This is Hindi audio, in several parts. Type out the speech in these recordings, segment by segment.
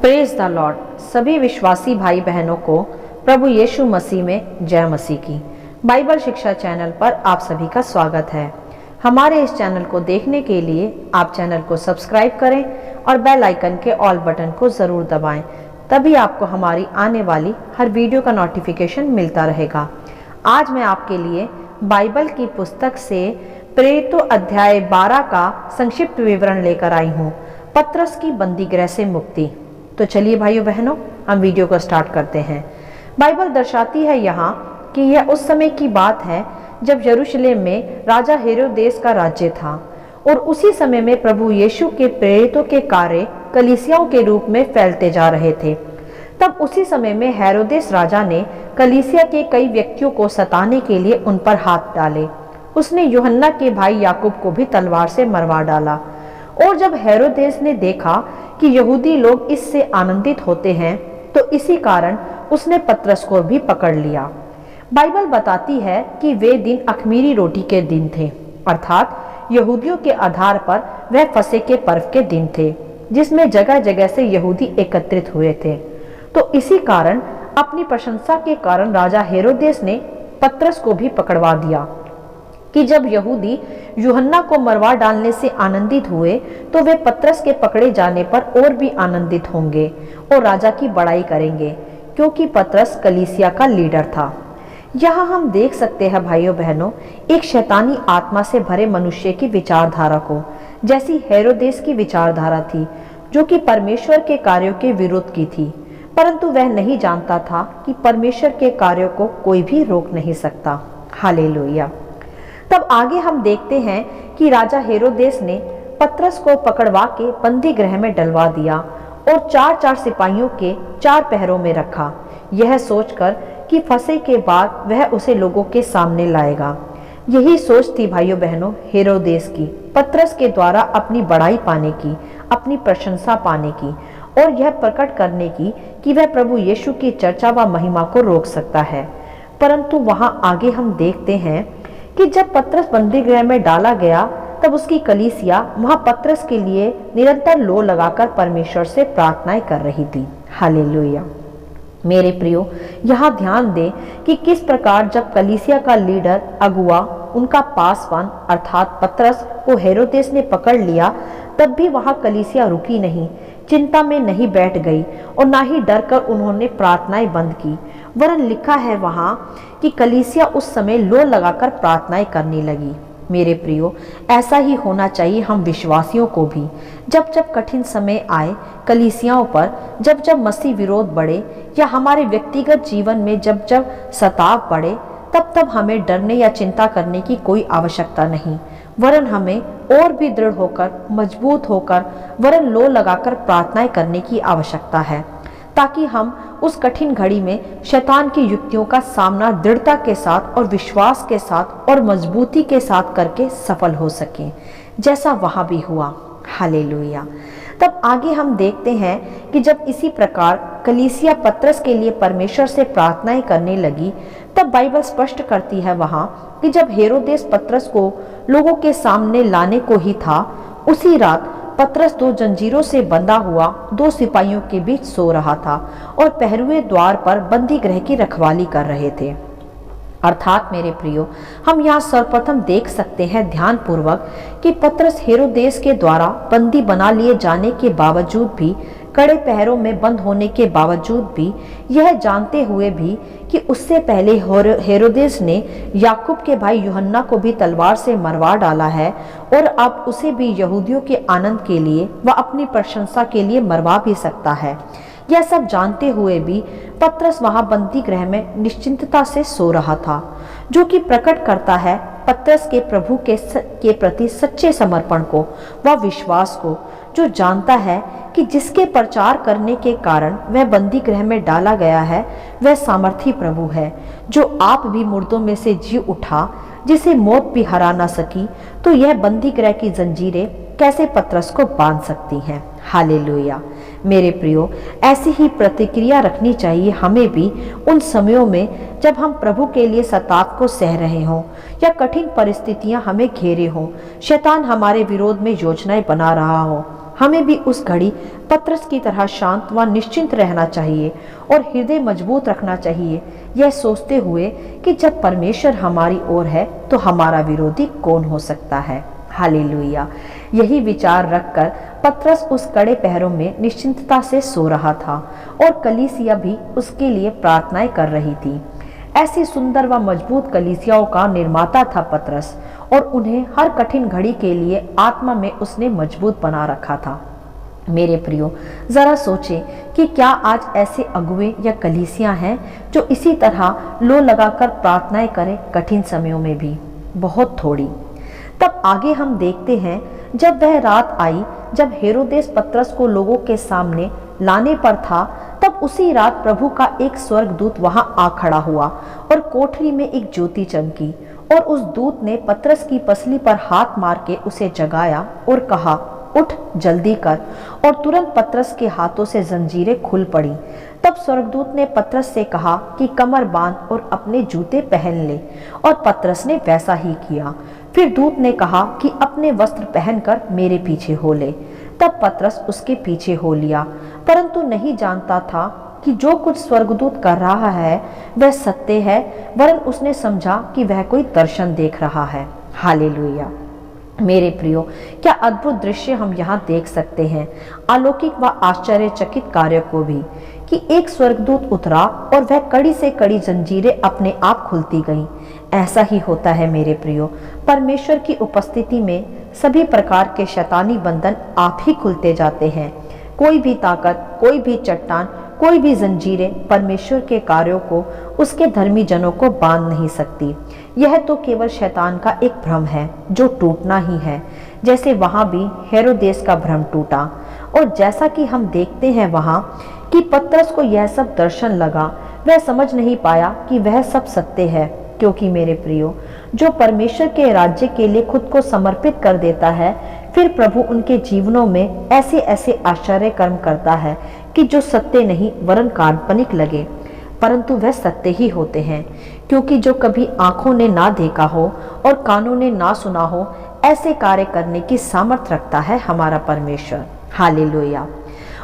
Praise the Lord. सभी विश्वासी भाई बहनों को प्रभु यीशु मसीह में जय मसीह की। बाइबल शिक्षा चैनल पर आप सभी का स्वागत है। हमारे इस चैनल को देखने के लिए आप चैनल को सब्सक्राइब करें और बेल आइकन के ऑल बटन को ज़रूर दबाएं, तभी आपको हमारी आने वाली हर वीडियो का नोटिफिकेशन मिलता रहेगा। आज मैं आपके लिए बाइबल की पुस्तक से प्रेरितों अध्याय 12 का संक्षिप्त विवरण लेकर आई हूँ, पतरस की बंदीगृह से मुक्ति। तो चलिए भाइयों बहनों, हम वीडियो को स्टार्ट करते हैं। बाइबल दर्शाती है यहाँ कि यह उस समय की बात है जब यरूशलेम में राजा हेरोदेस का राज्य था और उसी समय में प्रभु यीशु के प्रेरितों के कार्य कलीसियाओं के रूप में फैलते जा रहे थे। तब उसी समय में हेरोदेस राजा ने कलीसिया के कई व्यक्तियों को सताने के लिए उन पर हाथ डाले। उसने यूहन्ना के भाई याकूब को भी तलवार से मरवा डाला। और जब हेरोदेस ने देखा कि यहूदी लोग इससे आनंदित होते हैं, तो इसी कारण उसने पतरस को भी पकड़ लिया। बाइबल बताती है कि वे दिन अख़मीरी रोटी के दिन थे, अर्थात यहूदियों के आधार पर वह फसह के पर्व के दिन थे, जिसमें जगह जगह से यहूदी एकत्रित हुए थे। तो इसी कारण अपनी प्रशंसा के कारण राजा हेरोदेस ने पतरस को भी पकड़वा दिया कि जब यहूदी यूहन्ना को मरवा डालने से आनंदित हुए, तो वे पतरस के पकड़े जाने पर और भी आनंदित होंगे और राजा की बड़ाई करेंगे, क्योंकि पतरस कलीसिया का लीडर था। यहाँ हम देख सकते हैं भाइयों बहनों, एक शैतानी आत्मा से भरे मनुष्य की विचारधारा को, जैसी हेरोदेस की विचारधारा थी, जो कि परमेश्वर के कार्यों के विरुद्ध की थी। परंतु वह नहीं जानता था कि परमेश्वर के कार्यों को कोई भी रोक नहीं सकता। हालेलुया। तब आगे हम देखते हैं कि राजा हेरोदेस ने पतरस को पकड़वा के बंदी गृह में डलवा दिया और 4-4 सिपाहियों के 4 पहरों में रखा, यह सोचकर कि फसह के बाद वह उसे लोगों के सामने लाएगा। यही सोच थी भाइयों बहनों हेरोदेस की, पतरस के द्वारा अपनी बड़ाई पाने की, अपनी प्रशंसा पाने की और यह प्रकट करने की कि वह प्रभु यीशु की चर्चा व महिमा को रोक सकता है। परंतु वहां आगे हम देखते हैं कि जब पतरस बंदी गृह में डाला गया, तब उसकी कलीसिया वहां पतरस के लिए निरंतर लो लगाकर परमेश्वर से प्रार्थनाएं कर रही थी। हालेलुया। मेरे प्रियो, यहाँ ध्यान दें कि किस प्रकार जब कलीसिया का लीडर अगुआ, उनका पासवान अर्थात पतरस को हेरोदेस ने पकड़ लिया, तब भी वहां कलीसिया रुकी नहीं, चिंता में नहीं बैठ गई और ना ही डर कर उन्होंने प्रार्थनाएं बंद की। वरन लिखा है वहां कि कलीसिया उस समय लो लगाकर प्रार्थनाएं करने लगी। मेरे प्रियो, ऐसा ही होना चाहिए हम विश्वासियों को भी। जब जब कठिन समय आए कलीसियाओं पर, जब जब मसीह विरोध बढ़े या हमारे व्यक्तिगत जीवन में जब जब सताव बढ़े, तब तब हमें डरने या चिंता करने की कोई आवश्यकता नहीं, वरन हमें और भी दृढ़ होकर, मजबूत होकर, वरन लो लगाकर प्रार्थनाएं करने की आवश्यकता है, ताकि हम उस कठिन घड़ी में शैतान की युक्तियों का सामना दृढ़ता के साथ और विश्वास के साथ और मजबूती के साथ करके सफल हो सकें, जैसा वहां भी हुआ। हालेलुया। तब आगे हम देखते हैं कि जब इसी प्रकार कलीसिया पतरस के लिए परमेश्वर से प्रार्थनाएं करने लगी, तब बाइबल स्पष्ट करती है वहां कि जब हेरोदेस पतरस को लोगों के सामने लाने को ही था, उसी रात पतरस 2 जंजीरों से बंधा हुआ 2 सिपाहियों के बीच सो रहा था और पहरुए द्वार पर बंदी गृह की रखवाली कर रहे थे। अर्थात मेरे प्रियो, हम यहाँ सर्वप्रथम देख सकते हैं ध्यान पूर्वक कि पतरस हेरोदेस के द्वारा बंदी बना लिए जाने के बावजूद भी, कड़े पहरों में बंद होने के बावजूद भी, यह जानते हुए भी कि उससे पहले हेरोदेस ने याकूब के भाई यूहन्ना को भी तलवार से मरवा डाला है और अब उसे भी यहूदियों के आनंद के लिए व अपनी प्रशंसा के लिए मरवा भी सकता है, यह सब जानते हुए भी पतरस वहां बंदी गृह में निश्चिंतता से सो रहा था, जो कि प्रकट करता है पतरस के प्रभु के प्रति सच्चे समर्पण को व विश्वास को, जो जानता है कि जिसके प्रचार करने के कारण वह बंदी गृह में डाला गया है, वह सामर्थी प्रभु है, जो आप भी मुर्दों में से जी उठा, जिसे मौत भी हरा ना सकी, तो यह बंदी गृह की जंजीरें कैसे पतरस को बांध सकती हैं। हालेलुया। मेरे प्रियो, ऐसी ही प्रतिक्रिया रखनी चाहिए हमें भी उन समयों में जब हम प्रभु के लिए सताव को सह रहे हों या कठिन परिस्थितियां हमें घेरे हों, शैतान हमारे विरोध में योजनाएं बना रहा हो हमें भी उस घड़ी पतरस की तरह शांत व निश्चिंत रहना चाहिए और हृदय मजबूत रखना चाहिए, यह सोचते हुए कि जब परमेश्वर हमारी ओर है तो हमारा विरोधी कौन हो सकता है। हालेलुया। यही विचार रखकर पतरस उस कड़े पहरों में निश्चिंतता से सो रहा था और कलीसिया भी उसके लिए प्रार्थनाएं कर रही थी। ऐसी सुंदर व मजबूत कलीसियाओं का निर्माता था पतरस, और उन्हें हर कठिन घड़ी के लिए आत्मा में उसने मजबूत बना रखा था। मेरे प्रियो, जरा सोचें कि क्या आज ऐसे अगुवे या कलीसियां हैं जो इसी तरह लो लगाकर प्रार्थनाएं करें कठिन समयों में भी? बहुत थोड़ी। तब आगे हम देखते हैं, जब वह रात आई जब हेरोदेस पतरस को लोगों के सामने लाने पर था, तब उसी रात प्रभु का एक स्वर्गदूत वहां आ खड़ा हुआ और कोठरी में एक ज्योति चमकी, और उस दूत ने पतरस की पसली पर हाथ मार के उसे जगाया और कहा, उठ जल्दी कर। और तुरंत पतरस के हाथों से जंजीरें खुल पड़ी। तब स्वर्गदूत ने पतरस से कहा कि कमर बांध और अपने जूते पहन ले, और पतरस ने वैसा ही किया। फिर दूत ने कहा कि अपने वस्त्र पहनकर मेरे पीछे हो ले। तब पतरस उसके पीछे हो लिया, परंतु नहीं जानता था कि जो कुछ स्वर्गदूत कर रहा है वह सत्य है, वरन उसने समझा कि वह कोई दर्शन देख रहा है। हालेलुया। मेरे प्रियो, क्या अद्भुत दृश्य हम यहाँ देख सकते हैं, अलौकिक व आश्चर्यचकित कार्य को भी, कि एक स्वर्गदूत उतरा और वह कड़ी से कड़ी जंजीरें अपने आप खुलती गईं। ऐसा ही होता है मेरे प्रियो, परमेश्वर की उपस्थिति में सभी प्रकार के शैतानी बंधन आप ही खुलते जाते हैं। कोई भी ताकत, कोई भी चट्टान, कोई भी जंजीरें परमेश्वर के कार्यों को, उसके धर्मी जनों को बांध नहीं सकती। यह तो केवल शैतान का एक भ्रम है जो टूटना ही है, जैसे वहां भी हेरोदेस का भ्रम टूटा। और जैसा कि हम देखते हैं वहां कि पतरस को यह सब दर्शन लगा, वह समझ नहीं पाया कि वह सब सत्य है, क्योंकि मेरे प्रियो, जो परमेश्वर के राज्य के लिए खुद को समर्पित कर देता है, फिर प्रभु उनके जीवनों में ऐसे ऐसे आश्चर्य कर्म करता है कि जो सत्य नहीं वरन काल्पनिक लगे, परंतु वह सत्य ही होते हैं। क्योंकि जो कभी आंखों ने ना देखा हो और कानों ने ना सुना हो, ऐसे कार्य करने की सामर्थ्य रखता है हमारा परमेश्वर। हालेलुया।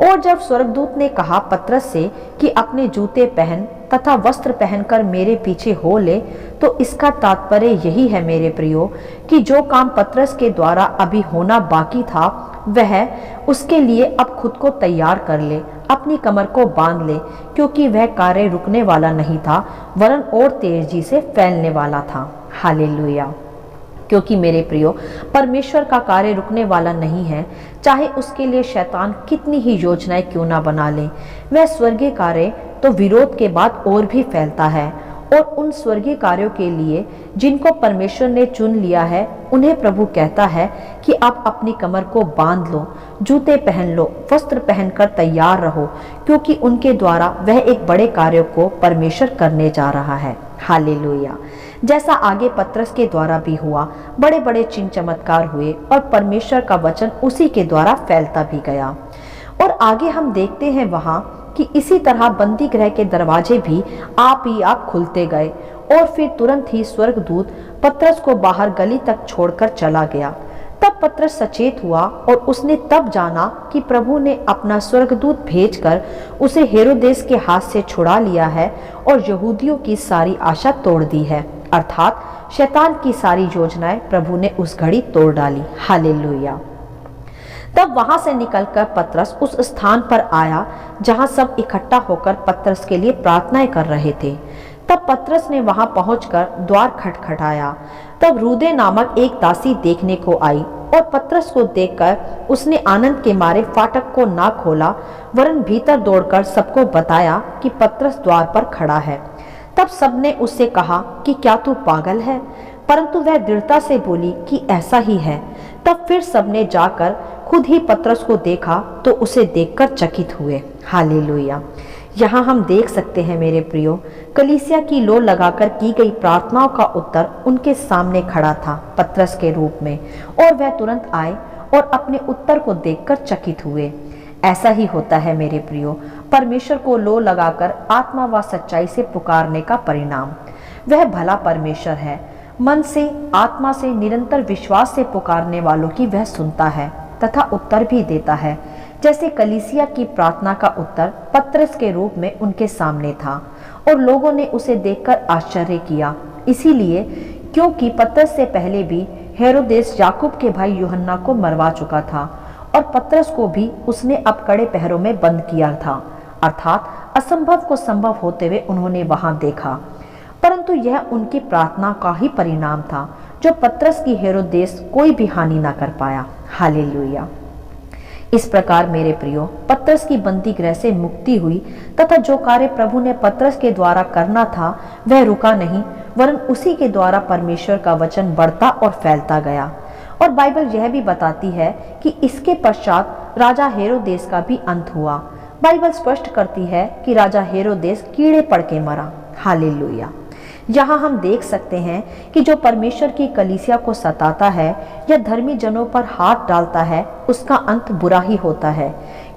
और जब स्वर्गदूत ने कहा पतरस से कि अपने जूते पहन तथा वस्त्र पहनकर मेरे पीछे हो ले, तो इसका तात्पर्य यही है मेरे प्रियो, कि जो काम पतरस के द्वारा अभी होना बाकी था, वह उसके लिए अब खुद को तैयार कर ले, अपनी कमर को बांध ले, क्योंकि वह कार्य रुकने वाला नहीं था, वरन और तेजी से फैलने वाला था। हालेलुया। क्योंकि मेरे प्रियो, परमेश्वर का कार्य रुकने वाला नहीं है, चाहे उसके लिए शैतान कितनी ही योजनाएं क्यों ना बना ले। वह स्वर्गीय कार्य तो विरोध के बाद और भी फैलता है, और उन स्वर्गीय कार्यों के लिए जिनको परमेश्वर ने चुन लिया है, उन्हें प्रभु कहता है कि आप अपनी कमर को बांध लो, जूते पहन लो, वस्त्र पहनकर तैयार रहो, क्योंकि उनके द्वारा वह एक बड़े कार्य को परमेश्वर करने जा रहा है। हालेलुया। जैसा आगे पतरस के द्वारा भी हुआ, बड़े बड़े चिन्ह चमत्कार हुए और परमेश्वर का वचन उसी के द्वारा फैलता भी गया। और आगे हम देखते हैं वहां कि इसी तरह बंदी गृह के दरवाजे भी आप ही आप खुलते गए, और फिर तुरंत ही स्वर्गदूत पतरस को बाहर गली तक छोड़कर चला गया। तब पतरस सचेत हुआ और उसने तब जाना कि प्रभु ने अपना स्वर्गदूत भेजकर उसे हेरोदेस के हाथ से छुड़ा लिया है और यहूदियों की सारी आशा तोड़ दी है, अर्थात शैतान की सारी योजनाएं प्रभु ने उस घड़ी तोड़ डाली। हालेलुया। तब वहां से निकलकर पतरस उस स्थान पर आया जहां सब इकट्ठा होकर पतरस के लिए प्रार्थनाएं कर रहे थे। तब पतरस ने वहां पहुंचकर द्वार खटखटाया। तब रूदे नामक एक दासी देखने को आई, और पतरस को देखकर उसने आनंद के मारे फाटक को ना खोला, वरन भीतर दौड़कर सबको बताया कि पतरस द्वार पर खड़ा है। तब सबने उससे कहा कि क्या तू पागल है? परंतु वह दृढ़ता से बोली कि ऐसा ही है। तब फिर सबने जाकर खुद ही पतरस को देखा तो उसे देखकर चकित हुए। हालेलुया। यहाँ हम देख सकते हैं मेरे प्रियो, कलीसिया की लो लगाकर की गई प्रार्थनाओं का उत्तर उनके सामने खड़ा था पतरस के रूप में, और वह तुरंत आए और अपने उत्तर को देखकर चकित हुए। ऐसा ही होता है मेरे प्रियो, परमेश्वर को लो लगाकर आत्मा व सच्चाई से पुकारने का परिणाम। वह भला परमेश्वर है। मन से, आत्मा से, निरंतर विश्वास से पुकारने वालों की वह सुनता है। तथा उत्तर भी देता है, जैसे कलीसिया की प्रार्थना का उत्तर पतरस के रूप में उनके सामने था और लोगों ने उसे देखकर आश्चर्य किया। इसीलिए क्योंकि पतरस से पहले भी हेरोदेस याकूब के भाई यूहन्ना को मरवा चुका था और पतरस को भी उसने अब कड़े पहरों में बंद किया था, अर्थात असंभव को संभव होते हुए उन्होंने वहां देखा। परंतु यह उनकी प्रार्थना का ही परिणाम था, जो पतरस की हेरोदेस कोई भी हानि ना कर पाया। हालेलुया। इस प्रकार मेरे प्रियो, पतरस की बंदी गृह से मुक्ति हुई तथा जो कार्य प्रभु ने पतरस के द्वारा करना था वह रुका नहीं, वरन उसी के द्वारा परमेश्वर का वचन बढ़ता और फैलता गया। और बाइबल यह भी बताती है कि इसके पश्चात राजा हेरोदेस का भी अंत हुआ। बाइबल स्पष्ट करती है कि राजा हेरोदेस कीड़े पड़ के मरा। हालेलुया। यहाँ हम देख सकते हैं कि जो परमेश्वर की कलीसिया को सताता है या धर्मी जनों पर हाथ डालता है, उसका अंत बुरा ही होता है,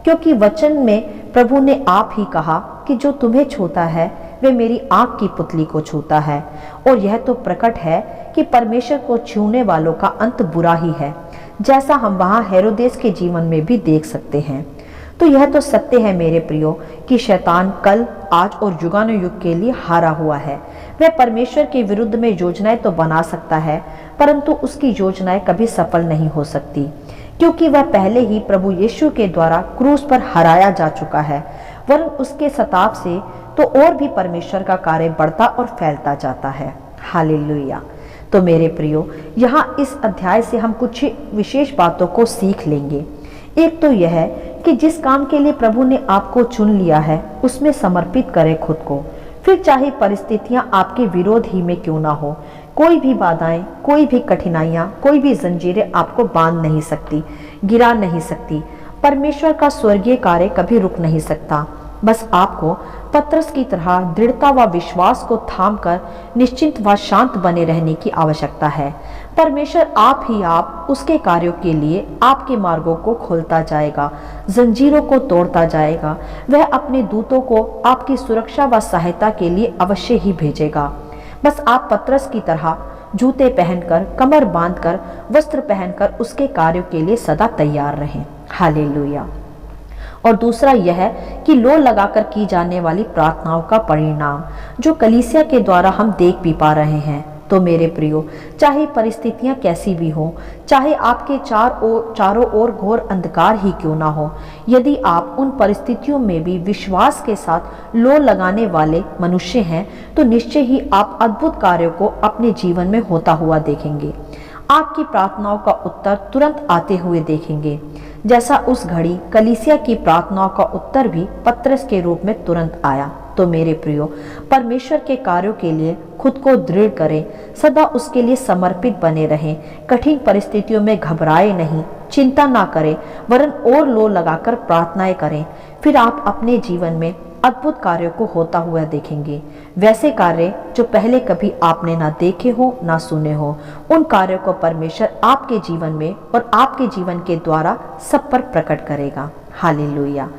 क्योंकि वचन में प्रभु ने आप ही कहा कि जो तुम्हें छूता है वे मेरी आंख की पुतली को छूता है। और यह तो प्रकट है कि परमेश्वर को छूने वालों का अंत बुरा ही है, जैसा हम वहाँ हेरोदेस के जीवन में भी देख सकते हैं। तो यह तो सत्य है मेरे प्रियो कि शैतान कल, आज और युगानुयुग के लिए हारा हुआ है। वह परमेश्वर के विरुद्ध में योजनाएं तो बना सकता है, परंतु उसकी योजनाएं कभी सफल नहीं हो सकती, क्योंकि वह पहले ही प्रभु यीशु के द्वारा क्रूस पर हराया जा चुका है। वरन उसके सताव से तो और भी परमेश्वर का कार्य बढ़ता और फैलता जाता है। हालेलुया। तो मेरे प्रियो, यहाँ इस अध्याय से हम कुछ विशेष बातों को सीख लेंगे। एक तो यह है कि जिस काम के लिए प्रभु ने आपको चुन लिया है उसमें समर्पित करें खुद को, फिर चाहे परिस्थितियां आपके विरोध ही में क्यों ना हो। कोई भी बाधाएं, कोई भी कठिनाइयां, कोई भी जंजीरें आपको बांध नहीं सकती, गिरा नहीं सकती। परमेश्वर का स्वर्गीय कार्य कभी रुक नहीं सकता। बस आपको पतरस की तरह दृढ़ता व विश्वास को थामकर निश्चिंत व शांत बने रहने की आवश्यकता है। परमेश्वर आप ही आप उसके कार्यों के लिए आपके मार्गों को खोलता जाएगा, जंजीरों को तोड़ता जाएगा। वह अपने दूतों को आपकी सुरक्षा व सहायता के लिए अवश्य ही भेजेगा। बस आप पतरस की तरह जूते पहनकर, कमर बांधकर, वस्त्र पहनकर उसके कार्यों के लिए सदा तैयार रहें। हालेलुया। और दूसरा यह है कि लो लगाकर की जाने वाली प्रार्थनाओं का परिणाम जो कलीसिया के द्वारा हम देख भी पा रहे हैं। तो मेरे प्रियो, चाहे परिस्थितियां कैसी भी हो, चाहे आपके चारों ओर घोर अंधकार ही क्यों ना हो, यदि आप उन परिस्थितियों में भी विश्वास के साथ लो लगाने वाले मनुष्य हैं, तो निश्चय ही आप अद्भुत कार्यों को अपने जीवन में होता हुआ देखेंगे। आपकी प्रार्थनाओं का उत्तर तुरंत आते हुए देखेंगे, जैसा उस घड़ी कलीसिया की प्रार्थनाओं का उत्तर भी पतरस के रूप में तुरंत आया। तो मेरे प्रियो, परमेश्वर के कार्यों के लिए खुद को दृढ़ करें, सदा उसके लिए समर्पित बने रहें। कठिन परिस्थितियों में घबराए नहीं, चिंता ना करें, वरन और लो लगाकर प्रार्थनाएं करें। फिर आप अपने जीवन में अद्भुत कार्यों को होता हुआ देखेंगे, वैसे कार्य जो पहले कभी आपने ना देखे हो ना सुने हो। उन कार्यों को परमेश्वर आपके जीवन में और आपके जीवन के द्वारा सब पर प्रकट करेगा। हालेलुया।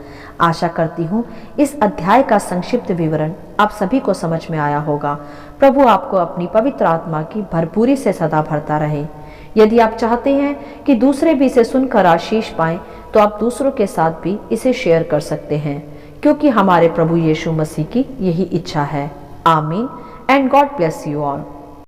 आशा करती हूँ इस अध्याय का संक्षिप्त विवरण आप सभी को समझ में आया होगा। प्रभु आपको अपनी पवित्र आत्मा की भरपूरी से सदा भरता रहे। यदि आप चाहते हैं कि दूसरे भी इसे सुनकर आशीष पाएं, तो आप दूसरों के साथ भी इसे शेयर कर सकते हैं, क्योंकि हमारे प्रभु यीशु मसीह की यही इच्छा है। आमीन and God bless you all.